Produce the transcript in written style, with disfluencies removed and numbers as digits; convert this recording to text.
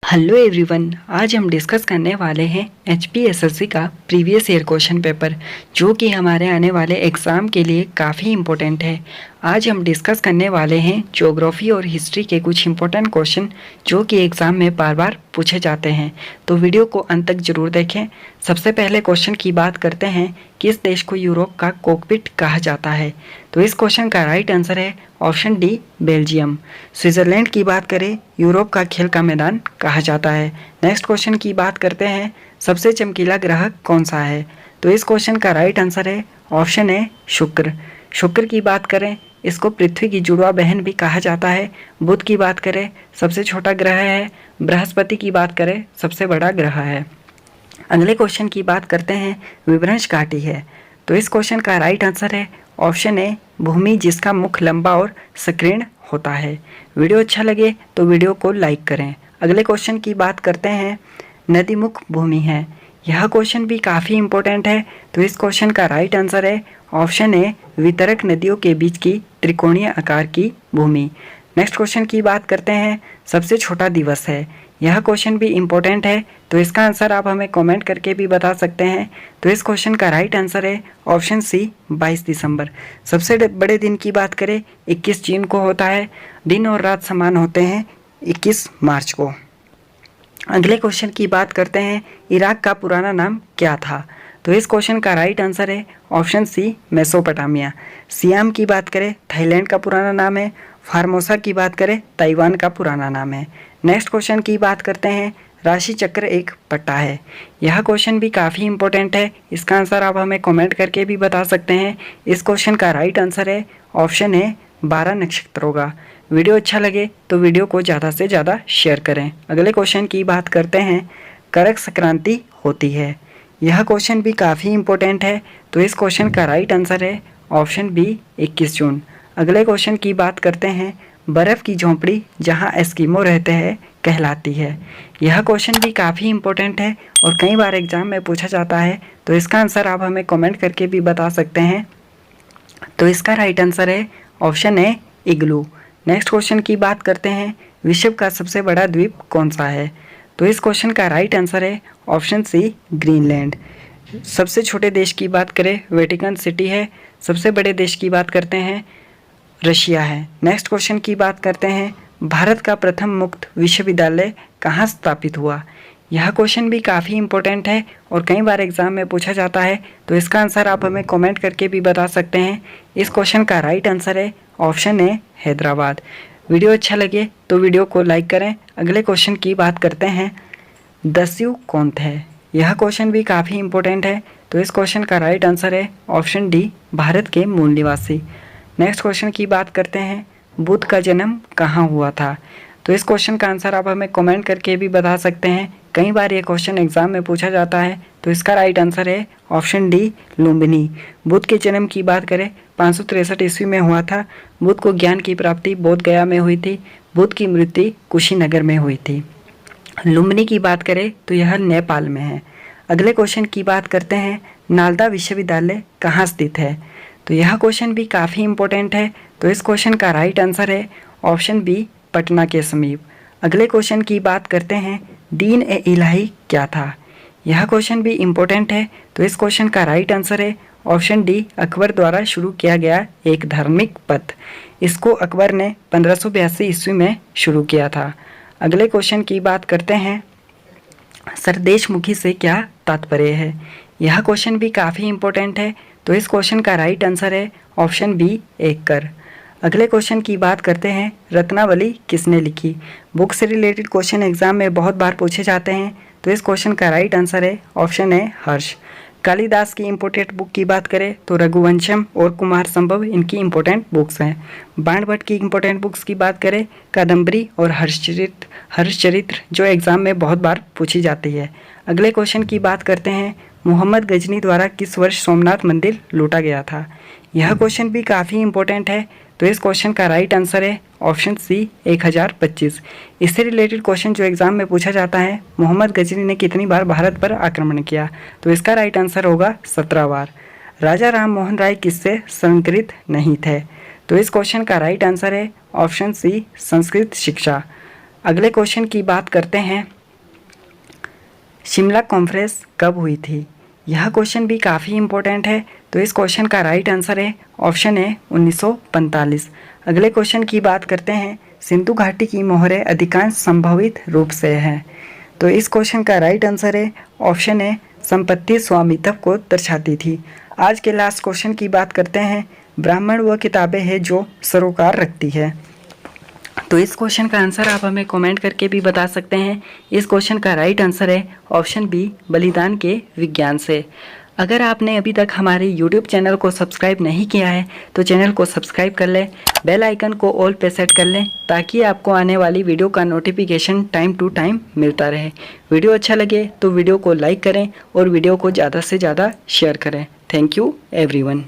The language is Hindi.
हेलो एवरीवन, आज हम डिस्कस करने वाले हैं एचपीएसएससी का प्रीवियस ईयर क्वेश्चन पेपर जो कि हमारे आने वाले एग्ज़ाम के लिए काफ़ी इम्पोर्टेंट है। आज हम डिस्कस करने वाले हैं ज्योग्राफी और हिस्ट्री के कुछ इम्पोर्टेंट क्वेश्चन जो कि एग्ज़ाम में बार बार पूछे जाते हैं, तो वीडियो को अंत तक ज़रूर देखें। सबसे पहले क्वेश्चन की बात करते हैं, किस देश को यूरोप का कॉकपिट कहा जाता है? तो इस क्वेश्चन का राइट आंसर है ऑप्शन डी, बेल्जियम। स्विट्ज़रलैंड की बात करें, यूरोप का खेल का मैदान कहा जाता है। नेक्स्ट क्वेश्चन की बात करते हैं, सबसे चमकीला ग्रह कौन सा है? तो इस क्वेश्चन का राइट आंसर है ऑप्शन ए, शुक्र। शुक्र की बात करें, इसको पृथ्वी की जुड़वा बहन भी कहा जाता है। बुध की बात करें, सबसे छोटा ग्रह है। बृहस्पति की बात करें, सबसे बड़ा ग्रह है। अगले क्वेश्चन की बात करते हैं, विभ्रंश घाटी है। तो इस क्वेश्चन का राइट आंसर है ऑप्शन ए, भूमि जिसका मुख लंबा और संकीर्ण होता है। वीडियो अच्छा लगे तो वीडियो को लाइक करें। अगले क्वेश्चन की बात करते हैं, नदीमुख भूमि है। यह क्वेश्चन भी काफ़ी इम्पोर्टेंट है। तो इस क्वेश्चन का राइट आंसर है ऑप्शन ए, वितरक नदियों के बीच की त्रिकोणीय आकार की भूमि। नेक्स्ट क्वेश्चन की बात करते हैं, सबसे छोटा दिवस है। यह क्वेश्चन भी इम्पोर्टेंट है, तो इसका आंसर आप हमें कमेंट करके भी बता सकते हैं। तो इस क्वेश्चन का राइट आंसर है ऑप्शन सी, 22 दिसंबर। सबसे बड़े दिन की बात करें, 21 जून को होता है। दिन और रात समान होते हैं 21 मार्च को। अगले क्वेश्चन की बात करते हैं, इराक का पुराना नाम क्या था? तो इस क्वेश्चन का राइट आंसर है ऑप्शन सी, मेसोपोटामिया। सियाम की बात करें, थाईलैंड का पुराना नाम है। फार्मोसा की बात करें, ताइवान का पुराना नाम है। नेक्स्ट क्वेश्चन की बात करते हैं, राशि चक्र एक पट्टा है। यह क्वेश्चन भी काफ़ी इंपॉर्टेंट है। इसका आंसर आप हमें कमेंट करके भी बता सकते हैं। इस क्वेश्चन का राइट आंसर है ऑप्शन ए, 12 नक्षत्रों का। वीडियो अच्छा लगे तो वीडियो को ज़्यादा से ज़्यादा शेयर करें। अगले क्वेश्चन की बात करते हैं, करक संक्रांति होती है। यह क्वेश्चन भी काफ़ी इंपॉर्टेंट है। तो इस क्वेश्चन का राइट आंसर है ऑप्शन बी, 21 जून। अगले क्वेश्चन की बात करते हैं, बर्फ़ की झोंपड़ी जहां एस्किमो रहते हैं कहलाती है। यह क्वेश्चन भी काफ़ी इंपॉर्टेंट है और कई बार एग्जाम में पूछा जाता है। तो इसका आंसर आप हमें कमेंट करके भी बता सकते हैं। तो इसका राइट आंसर है option A, igloo. Next question की बात करते हैं, विश्व का सबसे बड़ा द्वीप कौन सा है? तो इस क्वेश्चन का राइट आंसर है ऑप्शन सी, ग्रीनलैंड। सबसे छोटे देश की बात करें, वेटिकन सिटी है। सबसे बड़े देश की बात करते हैं, रशिया है। नेक्स्ट क्वेश्चन की बात करते हैं, भारत का प्रथम मुक्त विश्वविद्यालय कहाँ स्थापित हुआ? यह क्वेश्चन भी काफ़ी इंपॉर्टेंट है और कई बार एग्जाम में पूछा जाता है। तो इसका आंसर आप हमें कमेंट करके भी बता सकते हैं। इस क्वेश्चन का राइट आंसर है ऑप्शन ए, हैदराबाद। वीडियो अच्छा लगे तो वीडियो को लाइक करें। अगले क्वेश्चन की बात करते हैं, दस्यु कौन थे? यह क्वेश्चन भी काफ़ी इंपॉर्टेंट है। तो इस क्वेश्चन का राइट आंसर है ऑप्शन डी, भारत के मूल निवासी। नेक्स्ट क्वेश्चन की बात करते हैं, बुद्ध का जन्म कहाँ हुआ था? तो इस क्वेश्चन का आंसर आप हमें कमेंट करके भी बता सकते हैं। कई बार ये क्वेश्चन एग्जाम में पूछा जाता है। तो इसका राइट आंसर है ऑप्शन डी, लुम्बिनी। बुद्ध के जन्म की बात करें, 563 ईस्वी में हुआ था। बुद्ध को ज्ञान की प्राप्ति बोध गया में हुई थी। बुद्ध की मृत्यु कुशीनगर में हुई थी। लुम्बिनी की बात करें तो यह नेपाल में है। अगले क्वेश्चन की बात करते हैं, नालंदा विश्वविद्यालय कहाँ स्थित है? तो यह क्वेश्चन भी काफ़ी इंपॉर्टेंट है। तो इस क्वेश्चन का राइट आंसर है ऑप्शन बी, पटना के समीप। अगले क्वेश्चन की बात करते हैं, दीन ए इलाही क्या था? यह क्वेश्चन भी इम्पोर्टेंट है। तो इस क्वेश्चन का राइट आंसर है ऑप्शन डी, अकबर द्वारा शुरू किया गया एक धार्मिक पथ। इसको अकबर ने 1582 ईस्वी में शुरू किया था। अगले क्वेश्चन की बात करते हैं, सरदेशमुखी से क्या तात्पर्य है? यह क्वेश्चन भी काफ़ी इंपॉर्टेंट है। तो इस क्वेश्चन का राइट आंसर है ऑप्शन बी, एककर। अगले क्वेश्चन की बात करते हैं, रत्नावली किसने लिखी? बुक से रिलेटेड क्वेश्चन एग्जाम में बहुत बार पूछे जाते हैं। तो इस क्वेश्चन का राइट आंसर है ऑप्शन ए, हर्ष। कालिदास की इम्पोर्टेंट बुक की बात करें तो रघुवंशम और कुमार संभव इनकी इम्पोर्टेंट बुक्स हैं। बाण भट्ट की इम्पोर्टेंट बुक्स की बात करें, कादम्बरी और हर्षचरित्र जो एग्जाम में बहुत बार पूछी जाती है। अगले क्वेश्चन की बात करते हैं, मोहम्मद गजनी द्वारा किस वर्ष सोमनाथ मंदिर लूटा गया था? यह क्वेश्चन भी काफ़ी इंपॉर्टेंट है। तो इस क्वेश्चन का राइट आंसर है ऑप्शन सी, 1025। इससे रिलेटेड क्वेश्चन जो एग्जाम में पूछा जाता है, मोहम्मद गजनी ने कितनी बार भारत पर आक्रमण किया? तो इसका राइट आंसर होगा 17 बार। राजा राम मोहन राय किससे संस्कृत नहीं थे? तो इस क्वेश्चन का राइट आंसर है ऑप्शन सी, संस्कृत शिक्षा। अगले क्वेश्चन की बात करते हैं, शिमला कॉन्फ्रेंस कब हुई थी? यह क्वेश्चन भी काफ़ी इम्पोर्टेंट है। तो इस क्वेश्चन का राइट आंसर है ऑप्शन है 1945। अगले क्वेश्चन की बात करते हैं, सिंधु घाटी की मोहरें अधिकांश संभावित रूप से हैं। तो इस क्वेश्चन का राइट आंसर है ऑप्शन है संपत्ति स्वामित्व को दर्शाती थी। आज के लास्ट क्वेश्चन की बात करते हैं, ब्राह्मण वह किताबें हैं जो सरोकार रखती है। तो इस क्वेश्चन का आंसर आप हमें कमेंट करके भी बता सकते हैं। इस क्वेश्चन का राइट आंसर है ऑप्शन बी बलिदान के विज्ञान से। अगर आपने अभी तक हमारे YouTube चैनल को सब्सक्राइब नहीं किया है तो चैनल को सब्सक्राइब कर लें, बेल आइकन को ऑल पे सेट कर लें ताकि आपको आने वाली वीडियो का नोटिफिकेशन टाइम टू टाइम मिलता रहे। वीडियो अच्छा लगे तो वीडियो को लाइक करें और वीडियो को ज़्यादा से ज़्यादा शेयर करें। Thank you everyone.